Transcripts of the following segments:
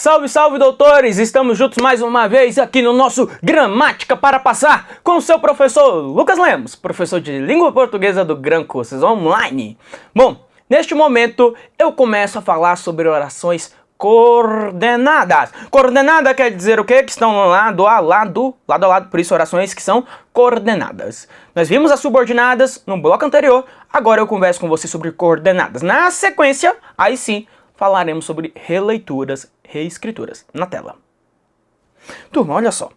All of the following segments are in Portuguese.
Salve, salve, doutores! Estamos juntos mais uma vez aqui no nosso Gramática para Passar com o seu professor Lucas Lemos, professor de Língua Portuguesa do Gran Cursos Online. Bom, neste momento eu começo a falar sobre orações coordenadas. Coordenada quer dizer o quê? Que estão lado a lado, por isso orações que são coordenadas. Nós vimos as subordinadas no bloco anterior, agora eu converso com você sobre coordenadas. Na sequência, aí sim, falaremos sobre releituras, reescrituras na tela. Turma, olha só.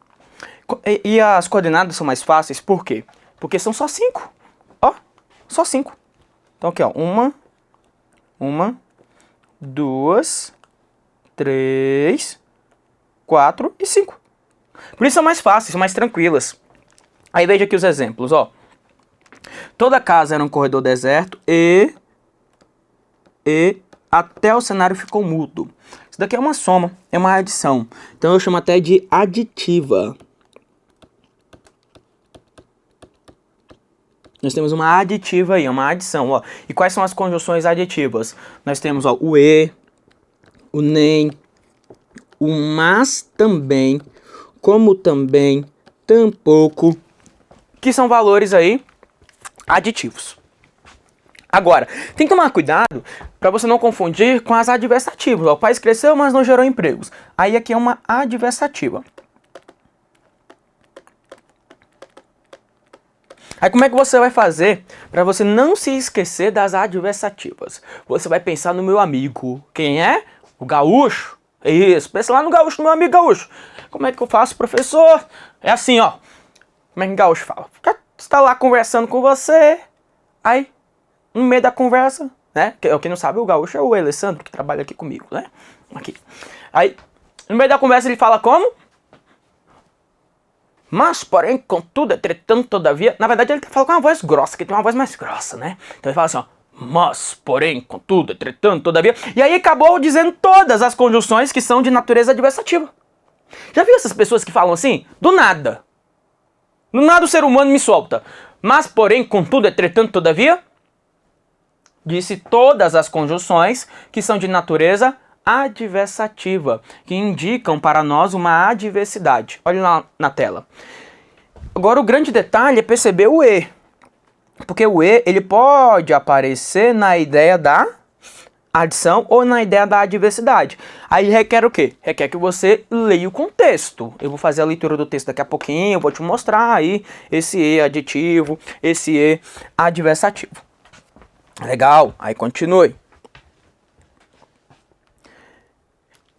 E as coordenadas são mais fáceis, por quê? Porque são só 5. Ó, só 5. Então aqui, ó, 1, 2, 3, 4 e 5. Por isso são mais fáceis, são mais tranquilas. Aí veja aqui os exemplos, ó. Toda casa era um corredor deserto e até o cenário ficou mudo. Isso daqui é uma soma, é uma adição. Então eu chamo até de aditiva. Nós temos uma aditiva aí, uma adição, ó. E quais são as conjunções aditivas? Nós temos, ó, o e, o nem, o mas também, como também, tampouco, que são valores aí aditivos. Agora, tem que tomar cuidado para você não confundir com as adversativas. O país cresceu, mas não gerou empregos. Aí aqui é uma adversativa. Aí como é que você vai fazer para você não se esquecer das adversativas? Você vai pensar no meu amigo. Quem é? O gaúcho. Isso, pensa lá no gaúcho, no meu amigo gaúcho. Como é que eu faço, professor? É assim, ó. Como é que o gaúcho fala? Está lá conversando com você, aí no meio da conversa, né? Quem não sabe, o gaúcho é o Alessandro, que trabalha aqui comigo, né? Aqui. Aí, no meio da conversa ele fala como? Mas, porém, contudo, entretanto, todavia... Na verdade, ele fala com uma voz grossa, que tem uma voz mais grossa, né? Então ele fala assim, ó. Mas, porém, contudo, entretanto, todavia... E aí acabou dizendo todas as conjunções que são de natureza adversativa. Já viu essas pessoas que falam assim? Do nada. Do nada o ser humano me solta. Mas, porém, contudo, entretanto, todavia... Disse todas as conjunções que são de natureza adversativa, que indicam para nós uma adversidade. Olha lá na tela. Agora o grande detalhe é perceber o e. Porque o e, ele pode aparecer na ideia da adição ou na ideia da adversidade. Aí requer o quê? Requer que você leia o contexto. Eu vou fazer a leitura do texto daqui a pouquinho, eu vou te mostrar aí esse e aditivo, esse e adversativo. Legal, aí continue.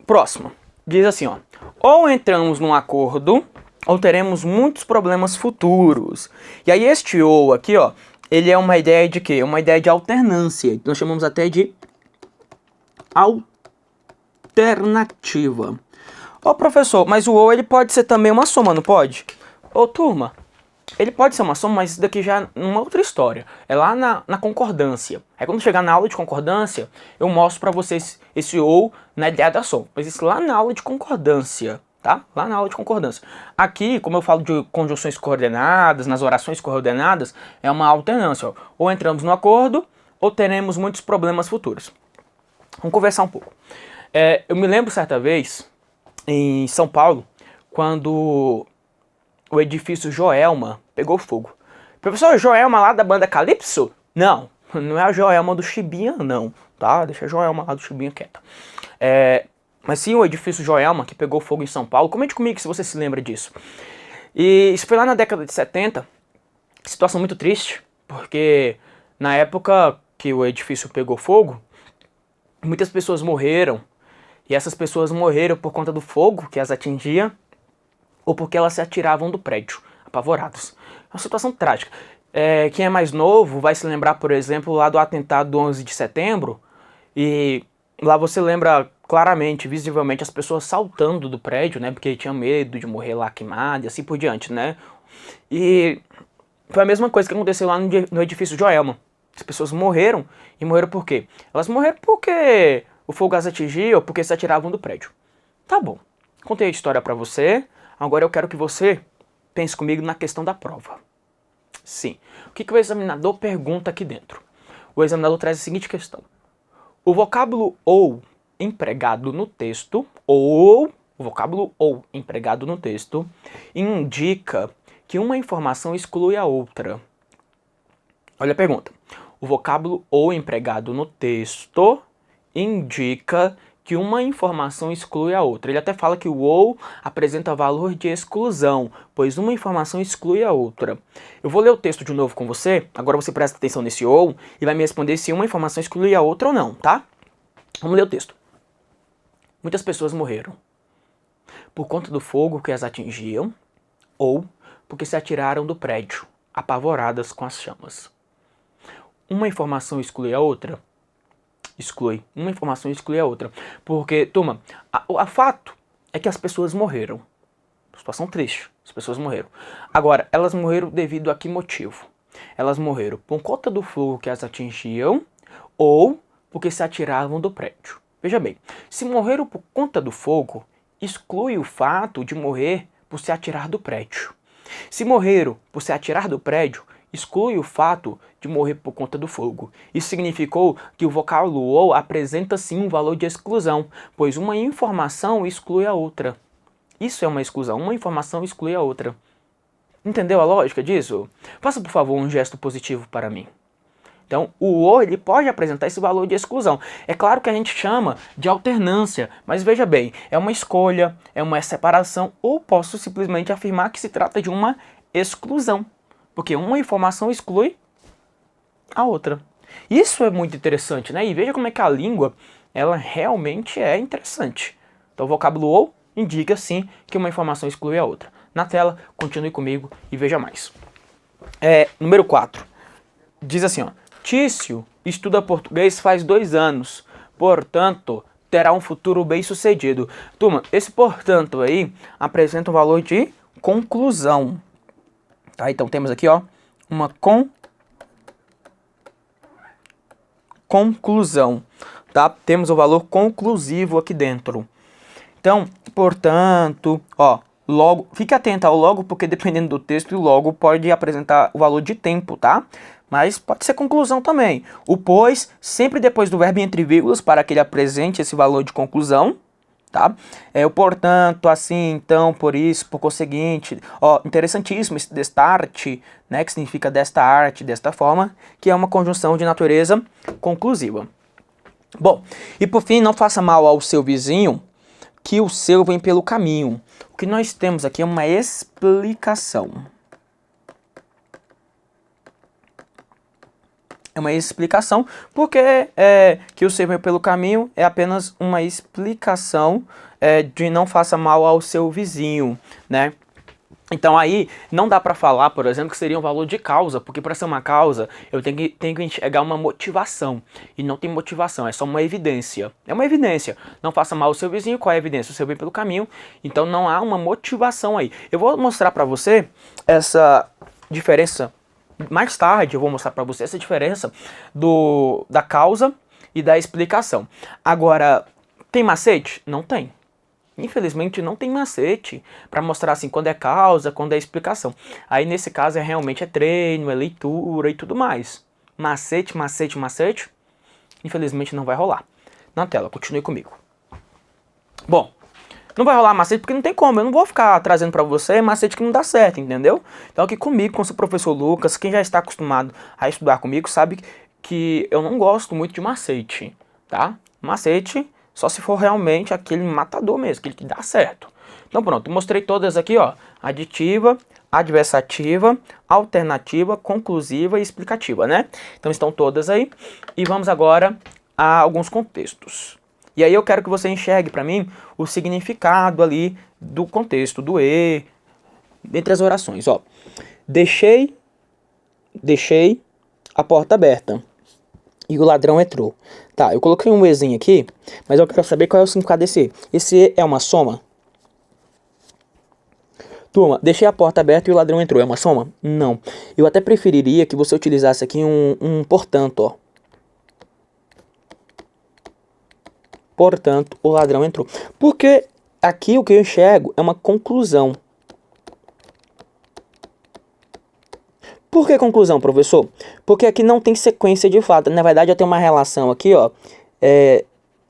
Próximo. Diz assim, ó. Ou entramos num acordo, ou teremos muitos problemas futuros. E aí este ou aqui, ó, ele é uma ideia de quê? Uma ideia de alternância. Nós chamamos até de alternativa. Ô professor, mas o ou ele pode ser também uma soma, não pode? Ô turma, ele pode ser uma soma, mas isso daqui já é uma outra história. É lá na concordância. Aí quando chegar na aula de concordância, eu mostro para vocês esse ou na ideia da soma. Mas isso lá na aula de concordância, tá? Lá na aula de concordância. Aqui, como eu falo de conjunções coordenadas, nas orações coordenadas, é uma alternância. Ó. Ou entramos no acordo, ou teremos muitos problemas futuros. Vamos conversar um pouco. Eu me lembro certa vez, em São Paulo, quando o edifício Joelma pegou fogo. Professor, Joelma lá da banda Calypso? Não, não é a Joelma do Chibinha, não, tá? Deixa a Joelma lá do Chibinha quieta. Mas sim o edifício Joelma que pegou fogo em São Paulo. Comente comigo se você se lembra disso. E isso foi lá na década de 70. Situação muito triste, porque na época que o edifício pegou fogo, muitas pessoas morreram. E essas pessoas morreram por conta do fogo que as atingia, ou porque elas se atiravam do prédio, apavorados. É uma situação trágica. Quem é mais novo vai se lembrar, por exemplo, lá do atentado do 11 de setembro, e lá você lembra claramente, visivelmente, as pessoas saltando do prédio, né, porque tinham medo de morrer lá queimado e assim por diante, né. E foi a mesma coisa que aconteceu lá no edifício Joelma. As pessoas morreram, e morreram por quê? Elas morreram porque o fogo as atingia ou porque se atiravam do prédio. Tá bom, contei a história pra você. Agora eu quero que você pense comigo na questão da prova. Sim. O que o examinador pergunta aqui dentro? O examinador traz a seguinte questão. O vocábulo ou empregado no texto, ou o vocábulo ou empregado no texto, indica que uma informação exclui a outra. Olha a pergunta. O vocábulo ou empregado no texto indica que uma informação exclui a outra. Ele até fala que o ou apresenta valor de exclusão, pois uma informação exclui a outra. Eu vou ler o texto de novo com você, agora você presta atenção nesse ou e vai me responder se uma informação exclui a outra ou não, tá? Vamos ler o texto. Muitas pessoas morreram por conta do fogo que as atingiam ou porque se atiraram do prédio, apavoradas com as chamas. Uma informação exclui a outra? Exclui. Uma informação exclui a outra. Porque, turma, o fato é que as pessoas morreram. Situação triste. As pessoas morreram. Agora, elas morreram devido a que motivo? Elas morreram por conta do fogo que as atingiam ou porque se atiravam do prédio. Veja bem, se morreram por conta do fogo, exclui o fato de morrer por se atirar do prédio. Se morreram por se atirar do prédio, exclui o fato de morrer por conta do fogo. Isso significou que o vocábulo ou apresenta sim um valor de exclusão, pois uma informação exclui a outra. Isso é uma exclusão, uma informação exclui a outra. Entendeu a lógica disso? Faça, por favor, um gesto positivo para mim. Então, o ou ele pode apresentar esse valor de exclusão. É claro que a gente chama de alternância, mas veja bem, é uma escolha, é uma separação, ou posso simplesmente afirmar que se trata de uma exclusão, porque uma informação exclui a outra. Isso é muito interessante, né? E veja como é que a língua, ela realmente é interessante. Então, o vocábulo ou indica sim que uma informação exclui a outra. Na tela, continue comigo e veja mais. Número 4. Diz assim, ó. Tício estuda português faz 2 anos, portanto, terá um futuro bem-sucedido. Turma, esse portanto aí apresenta um valor de conclusão. Tá? Então temos aqui, ó, uma conclusão. Tá? Temos o valor conclusivo aqui dentro. Então, portanto, ó, logo, fique atento ao logo, porque dependendo do texto, o logo pode apresentar o valor de tempo, tá? Mas pode ser conclusão também. O pois, sempre depois do verbo entre vírgulas, para que ele apresente esse valor de conclusão, tá? O portanto, assim, então, por isso, por conseguinte. Ó, interessantíssimo esse destarte, né? Que significa desta arte, desta forma, que é uma conjunção de natureza conclusiva. Bom, e por fim, não faça mal ao seu vizinho, que o seu vem pelo caminho. O que nós temos aqui é uma explicação. É uma explicação, porque que o seu vem pelo caminho é apenas uma explicação de não faça mal ao seu vizinho, né? Então aí não dá para falar, por exemplo, que seria um valor de causa, porque para ser uma causa eu tenho que enxergar uma motivação, e não tem motivação, é só uma evidência. É uma evidência, não faça mal ao seu vizinho, qual é a evidência? O seu vem pelo caminho, então não há uma motivação aí. Eu vou mostrar para você essa diferença, mais tarde eu vou mostrar para você essa diferença da causa e da explicação. Agora, tem macete? Não tem. Infelizmente não tem macete para mostrar assim quando é causa, quando é explicação. Aí nesse caso realmente é treino, é leitura e tudo mais. Macete, infelizmente não vai rolar. Na tela, continue comigo. Bom, não vai rolar macete porque não tem como, eu não vou ficar trazendo para você macete que não dá certo, entendeu? Então aqui comigo, com o seu professor Lucas, quem já está acostumado a estudar comigo sabe que eu não gosto muito de macete, tá? Macete só se for realmente aquele matador mesmo, aquele que dá certo. Então pronto, mostrei todas aqui, ó. Aditiva, adversativa, alternativa, conclusiva e explicativa, né? Então estão todas aí. E vamos agora a alguns contextos. E aí eu quero que você enxergue para mim o significado ali do contexto, do e, entre as orações, ó. Deixei a porta aberta e o ladrão entrou. Tá, eu coloquei um ezinho aqui, mas eu quero saber qual é o significado desse e. Esse e é uma soma? Turma, deixei a porta aberta e o ladrão entrou. É uma soma? Não. Eu até preferiria que você utilizasse aqui um portanto, ó. Portanto, o ladrão entrou. Porque aqui o que eu enxergo é uma conclusão. Por que conclusão, professor? Porque aqui não tem sequência de fato. Na verdade, eu tenho uma relação aqui, ó,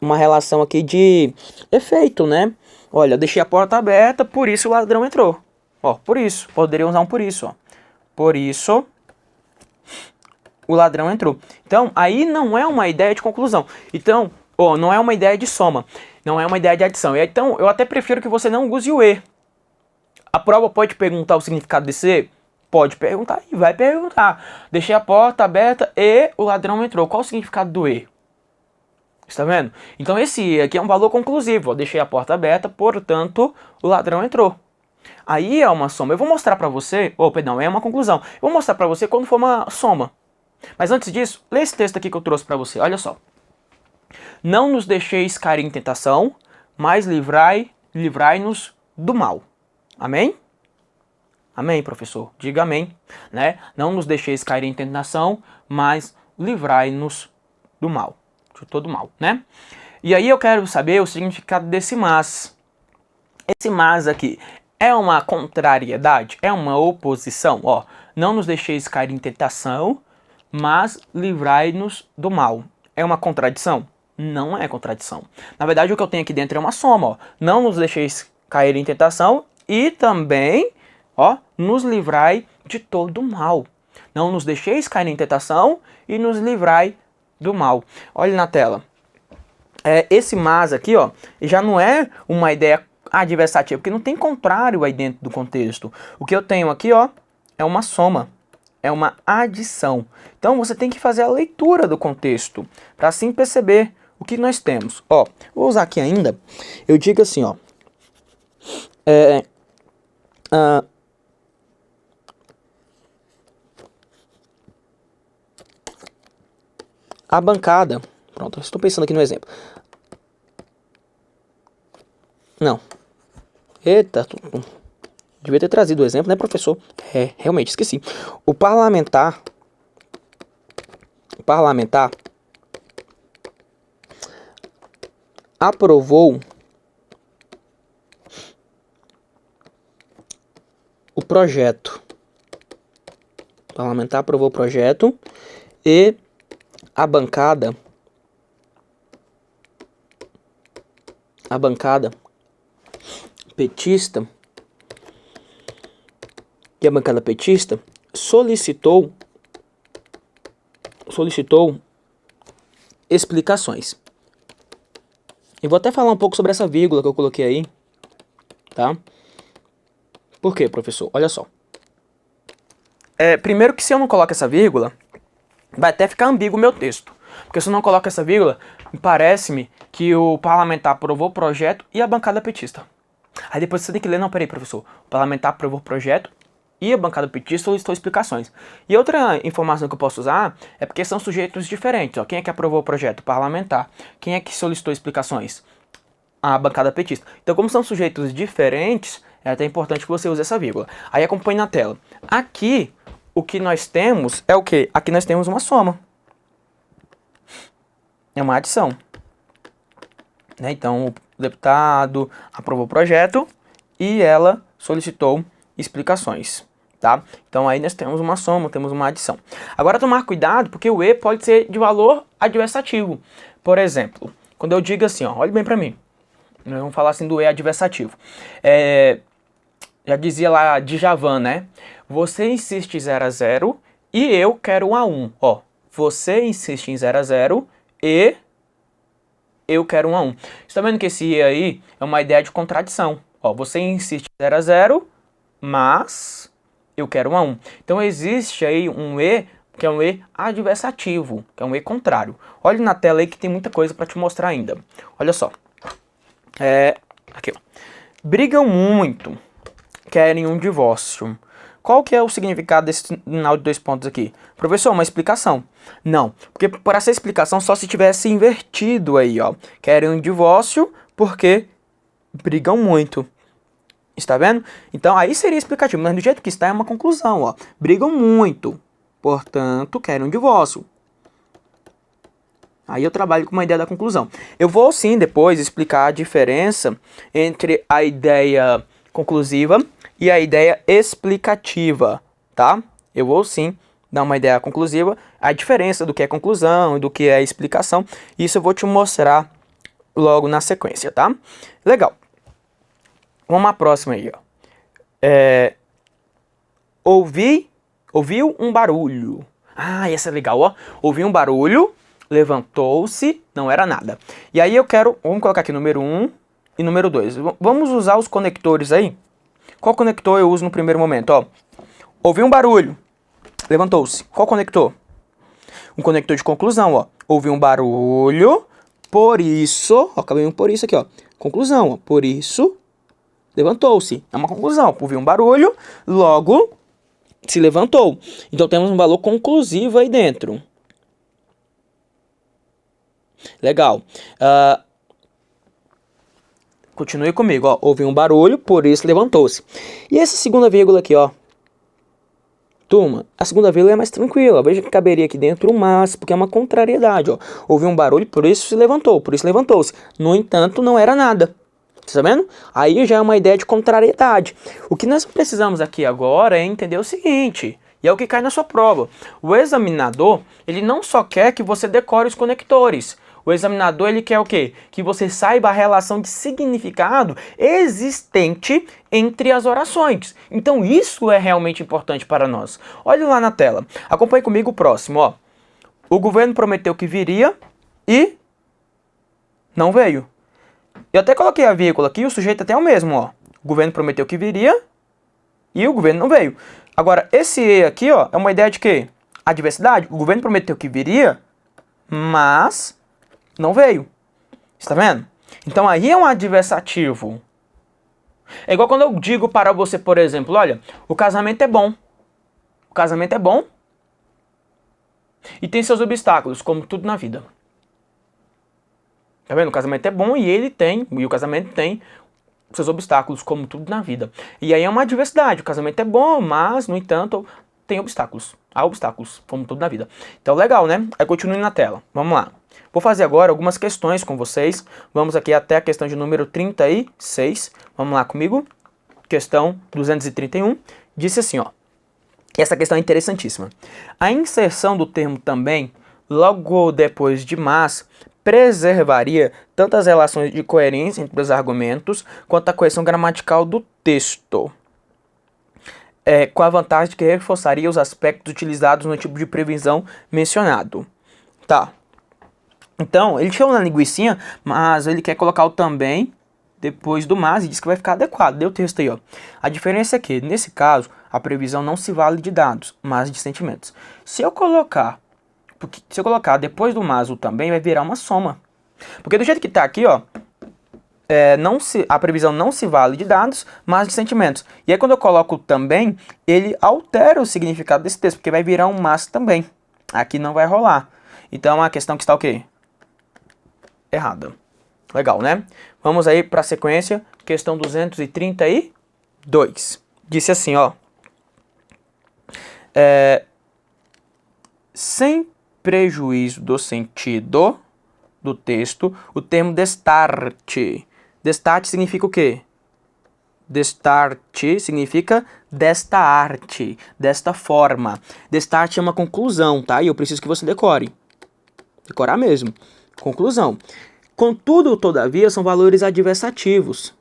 uma relação aqui de efeito, né? Olha, eu deixei a porta aberta, por isso o ladrão entrou. Ó, por isso. Poderia usar um por isso, ó. Por isso o ladrão entrou. Então, aí não é uma ideia de conclusão. Então, ó, não é uma ideia de soma. Não é uma ideia de adição. Então, eu até prefiro que você não use o e. A prova pode perguntar o significado desse e? Pode perguntar e vai perguntar. Deixei a porta aberta e o ladrão entrou. Qual o significado do e? Está vendo? Então esse e aqui é um valor conclusivo. Eu deixei a porta aberta, portanto, o ladrão entrou. Aí é uma soma. Eu vou mostrar para você, perdão, é uma conclusão. Eu vou mostrar para você quando for uma soma. Mas antes disso, lê esse texto aqui que eu trouxe para você. Olha só. Não nos deixeis cair em tentação, mas livrai-nos do mal. Amém? Amém, professor? Diga amém. Né? Não nos deixeis cair em tentação, mas livrai-nos do mal. De todo mal, né? E aí eu quero saber o significado desse mas. Esse mas aqui é uma contrariedade? É uma oposição? Ó, não nos deixeis cair em tentação, mas livrai-nos do mal. É uma contradição? Não é contradição. Na verdade, o que eu tenho aqui dentro é uma soma. Ó. Não nos deixeis cair em tentação e também, ó, nos livrai de todo mal. Não nos deixeis cair em tentação e nos livrai do mal. Olha na tela. Esse mas aqui, ó, já não é uma ideia adversativa, porque não tem contrário aí dentro do contexto. O que eu tenho aqui, ó, é uma soma. É uma adição. Então você tem que fazer a leitura do contexto para assim perceber o que nós temos. Ó, vou usar aqui ainda. Eu digo assim, ó. A bancada. Pronto, estou pensando aqui no exemplo. Não. Eita, devia ter trazido o exemplo, né, professor? Realmente esqueci. O parlamentar aprovou o projeto. O parlamentar aprovou o projeto e a bancada petista solicitou explicações. Eu vou até falar um pouco sobre essa vírgula que eu coloquei aí, tá? Por quê, professor? Olha só. Primeiro que se eu não coloco essa vírgula, vai até ficar ambíguo o meu texto. Porque se eu não coloco essa vírgula, parece-me que o parlamentar aprovou o projeto e a bancada petista. Aí depois você tem que ler, não, peraí, professor. O parlamentar aprovou o projeto e a bancada petista solicitou explicações. E outra informação que eu posso usar é porque são sujeitos diferentes. Ó. Quem é que aprovou o projeto? O parlamentar. Quem é que solicitou explicações? A bancada petista. Então, como são sujeitos diferentes, é até importante que você use essa vírgula. Aí acompanhe na tela. Aqui, o que nós temos é o quê? Aqui nós temos uma soma. É uma adição. Né? Então, o deputado aprovou o projeto e ela solicitou explicações. Tá? Então, aí nós temos uma soma, temos uma adição. Agora, tomar cuidado, porque o e pode ser de valor adversativo. Por exemplo, quando eu digo assim, ó, olhe bem para mim. Nós vamos falar assim do e adversativo. Já dizia lá Djavan, né? Você insiste em 0 a 0 e eu quero 1 a 1. Ó, você insiste em 0 a 0 e eu quero 1 a 1. Você tá vendo que esse e aí é uma ideia de contradição. Ó, você insiste em 0 a 0, mas eu quero 1 a 1. Então existe aí um e que é um e adversativo, que é um e contrário. Olha na tela aí que tem muita coisa para te mostrar ainda. Olha só. Aqui, ó. Brigam muito, querem um divórcio. Qual que é o significado desse sinal de 2 pontos aqui? Professor, uma explicação. Não, porque por essa explicação só se tivesse invertido aí, ó. Querem um divórcio porque brigam muito. Está vendo? Então aí seria explicativo, mas do jeito que está é uma conclusão, ó. Brigam muito, portanto querem um divórcio. Aí eu trabalho com uma ideia da conclusão. Eu vou sim depois explicar a diferença entre a ideia conclusiva e a ideia explicativa, tá? Eu vou sim dar uma ideia conclusiva, a diferença do que é conclusão e do que é explicação. Isso eu vou te mostrar logo na sequência, tá? Legal. Vamos à próxima aí, ó. Ouviu um barulho. Ah, essa é legal, ó. Ouviu um barulho, levantou-se, não era nada. E aí vamos colocar aqui número 1 e número 2. Vamos usar os conectores aí. Qual conector eu uso no primeiro momento, ó? Ouviu um barulho, levantou-se. Qual conector? Um conector de conclusão, ó. Ouviu um barulho, por isso... Ó, acabei um por isso aqui, ó. Conclusão, ó. Por isso, levantou-se. É uma conclusão. Ouviu um barulho, logo se levantou. Então temos um valor conclusivo aí dentro. Legal. Continue comigo, ó. Ouviu um barulho, por isso levantou-se. E essa segunda vírgula aqui, ó. Turma, a segunda vírgula é mais tranquila. Veja que caberia aqui dentro o mas, porque é uma contrariedade, ó. Ouviu um barulho, por isso se levantou, por isso levantou-se. No entanto, não era nada. Tá vendo? Aí já é uma ideia de contrariedade. O que nós precisamos aqui agora é entender o seguinte, e é o que cai na sua prova. O examinador, ele não só quer que você decore os conectores. O examinador, ele quer o quê? Que você saiba a relação de significado existente entre as orações. Então isso é realmente importante para nós. Olhe lá na tela. Acompanhe comigo o próximo, ó. O governo prometeu que viria e não veio. Eu até coloquei a vírgula aqui, o sujeito até é o mesmo, ó. O governo prometeu que viria e o governo não veio. Agora, esse E aqui, ó, é uma ideia de quê? Adversidade. O governo prometeu que viria, mas não veio. Está vendo? Então aí é um adversativo. É igual quando eu digo para você, por exemplo, olha, o casamento é bom. O casamento é bom e tem seus obstáculos, como tudo na vida. Tá vendo? O casamento é bom e o casamento tem seus obstáculos, como tudo na vida. E aí é uma adversidade. O casamento é bom, mas, no entanto, tem obstáculos. Há obstáculos, como tudo na vida. Então, legal, né? Aí continue na tela. Vamos lá. Vou fazer agora algumas questões com vocês. Vamos aqui até a questão de número 36. Vamos lá comigo. Questão 231. Disse assim, ó. Essa questão é interessantíssima. A inserção do termo também, logo depois de mas, preservaria tanto as relações de coerência entre os argumentos, quanto a coesão gramatical do texto. Com a vantagem de que reforçaria os aspectos utilizados no tipo de previsão mencionado. Tá. Então, ele chama na linguicinha, mas ele quer colocar o também depois do mas e diz que vai ficar adequado. Deu o texto aí, ó. A diferença é que, nesse caso, a previsão não se vale de dados, mas de sentimentos. Se eu colocar depois do mas o também, vai virar uma soma. Porque do jeito que tá aqui, ó, a previsão não se vale de dados, mas de sentimentos. E aí quando eu coloco também, ele altera o significado desse texto, porque vai virar um mas também. Aqui não vai rolar. Então a questão que está o quê? Errada. Legal, né? Vamos aí para a sequência, questão 232. Disse assim, ó. Sem prejuízo do sentido do texto, o termo destarte. Destarte significa o quê? Destarte significa desta arte, desta forma. Destarte é uma conclusão, tá? E eu preciso que você decore. Decorar mesmo. Conclusão. Contudo, todavia, são valores adversativos.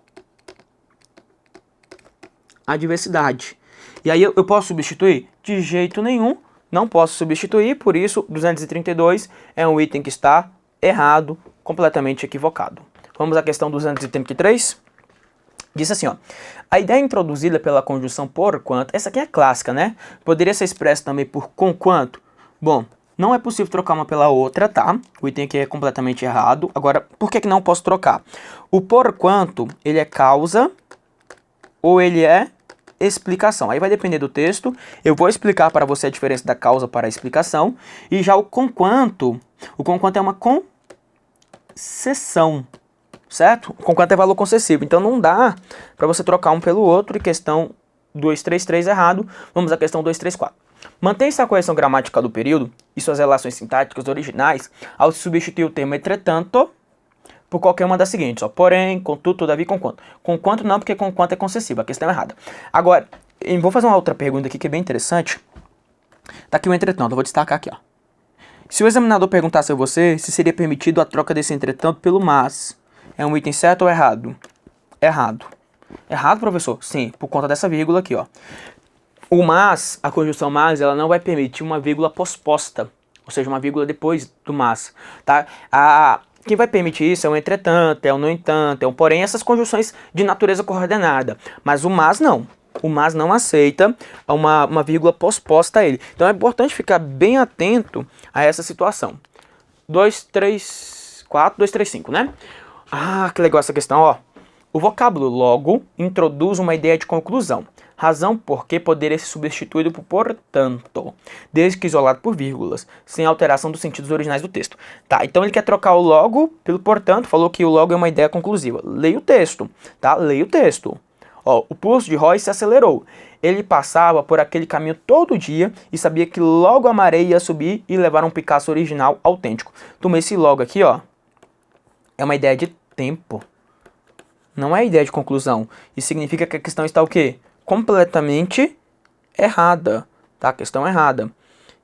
Adversidade. E aí eu posso substituir? De jeito nenhum. Não posso substituir, por isso 232 é um item que está errado, completamente equivocado. Vamos à questão 233. Diz assim, ó. A ideia introduzida pela conjunção porquanto, essa aqui é clássica, né? Poderia ser expressa também por conquanto. Bom, não é possível trocar uma pela outra, tá? O item aqui é completamente errado. Agora, por que não posso trocar? O porquanto, ele é causa ou ele é explicação. Aí vai depender do texto. Eu vou explicar para você a diferença da causa para a explicação. E já o conquanto é uma concessão, certo? O conquanto é valor concessivo. Então não dá para você trocar um pelo outro. E questão 233 errado. Vamos à questão 234. Mantém-se a coesão gramatical do período e suas relações sintáticas originais ao substituir o termo entretanto por qualquer uma das seguintes, ó. Porém, contudo, todavia, conquanto. Conquanto não, porque conquanto é concessivo, a questão é errada. Agora, eu vou fazer uma outra pergunta aqui que é bem interessante. Tá aqui o entretanto, eu vou destacar aqui, ó. Se o examinador perguntasse a você se seria permitido a troca desse entretanto pelo mas, É um item certo ou errado? Errado. Errado, professor? Sim, por conta dessa vírgula aqui, ó. O mas, a conjunção mas, ela não vai permitir uma vírgula posposta, ou seja, uma vírgula depois do mas, tá? Quem vai permitir isso é o entretanto, é o no entanto, é o porém, essas conjunções de natureza coordenada. Mas o mas não. O mas não aceita uma vírgula posposta a ele. Então é importante ficar bem atento a essa situação. 2, 3, 4, 2, 3, 5, né? Ah, que legal essa questão, ó. O vocábulo logo introduz uma ideia de conclusão. Razão por que poderia ser substituído por portanto, desde que isolado por vírgulas, sem alteração dos sentidos originais do texto. Tá, então ele quer trocar o logo pelo portanto, falou que o logo é uma ideia conclusiva. Leia o texto, tá? Leia o texto. Ó, o pulso de Roy se acelerou. Ele passava por aquele caminho todo dia e sabia que logo a maré ia subir e levar um Picasso original autêntico. Toma esse logo aqui, ó. É uma ideia de tempo. Não é ideia de conclusão. Isso significa que a questão está o quê? Completamente errada, tá? A questão errada.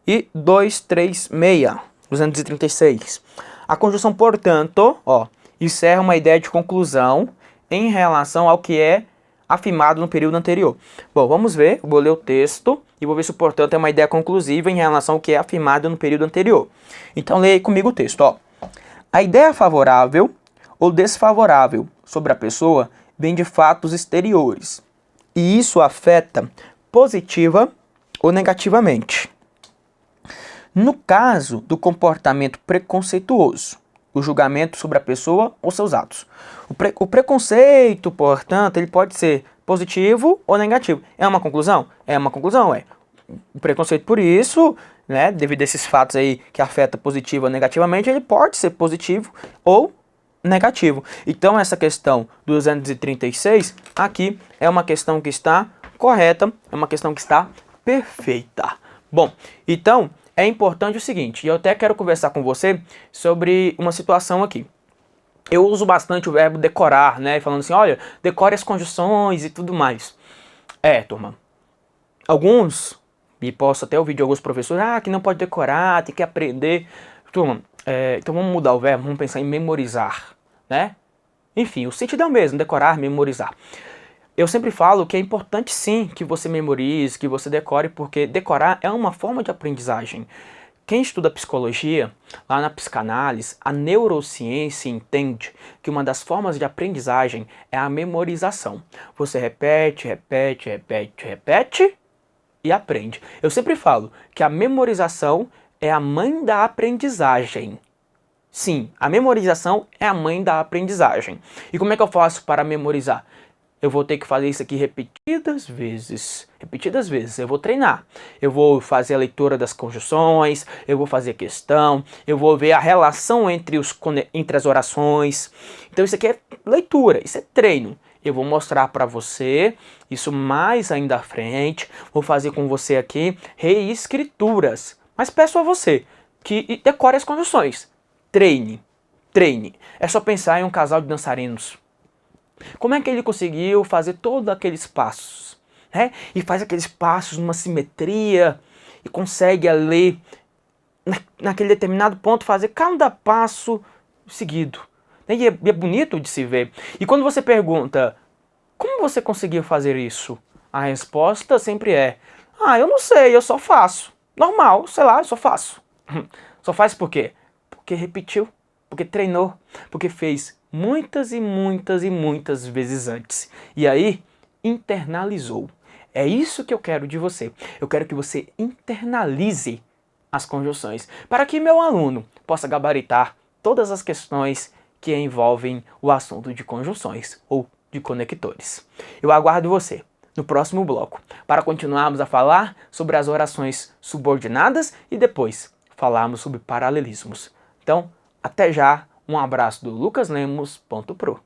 E 236. A conjunção portanto, ó, encerra uma ideia de conclusão em relação ao que é afirmado no período anterior. Bom, vamos ver, vou ler o texto e vou ver se o portanto é uma ideia conclusiva em relação ao que é afirmado no período anterior. Então leia aí comigo o texto, ó. A ideia favorável ou desfavorável sobre a pessoa vem de fatos exteriores, e isso afeta positiva ou negativamente. No caso do comportamento preconceituoso, o julgamento sobre a pessoa ou seus atos. O preconceito, portanto, ele pode ser positivo ou negativo. É uma conclusão? É uma conclusão, é. O preconceito, por isso, né, devido a esses fatos aí que afeta positivo ou negativamente, ele pode ser positivo ou negativo. Então essa questão 236 aqui é uma questão que está correta, é uma questão que está perfeita. Bom, então é importante o seguinte, e eu até quero conversar com você sobre uma situação aqui. Eu uso bastante o verbo decorar, né, falando assim, olha, decore as conjunções e tudo mais. Turma, alguns, e posso até ouvir de alguns professores, que não pode decorar, tem que aprender. Turma, então vamos mudar o verbo, vamos pensar em memorizar, né? Enfim, o sentido é o mesmo, decorar, memorizar. Eu sempre falo que é importante sim que você memorize, que você decore, porque decorar é uma forma de aprendizagem. Quem estuda psicologia, lá na psicanálise, a neurociência entende que uma das formas de aprendizagem é a memorização. Você repete, repete, repete, repete e aprende. Eu sempre falo que a memorização é a mãe da aprendizagem. Sim, a memorização é a mãe da aprendizagem. E como é que eu faço para memorizar? Eu vou ter que fazer isso aqui repetidas vezes. Repetidas vezes. Eu vou treinar. Eu vou fazer a leitura das conjunções, eu vou fazer a questão, eu vou ver a relação entre as orações. Então isso aqui é leitura, isso é treino. Eu vou mostrar para você isso mais ainda à frente. Vou fazer com você aqui reescrituras. Mas peço a você que decore as conjunções. Treine, treine. É só pensar em um casal de dançarinos. Como é que ele conseguiu fazer todos aqueles passos? Né? E faz aqueles passos numa simetria e consegue ali, naquele determinado ponto, fazer cada passo seguido. E é bonito de se ver. E quando você pergunta, como você conseguiu fazer isso? A resposta sempre é, eu não sei, eu só faço. Normal, sei lá, eu só faço. Só faz por quê? Porque repetiu, porque treinou, porque fez muitas e muitas e muitas vezes antes. E aí, internalizou. É isso que eu quero de você. Eu quero que você internalize as conjunções, para que meu aluno possa gabaritar todas as questões que envolvem o assunto de conjunções ou de conectores. Eu aguardo você no próximo bloco, para continuarmos a falar sobre as orações subordinadas e depois falarmos sobre paralelismos. Então, até já, um abraço do LucasLemos.pro.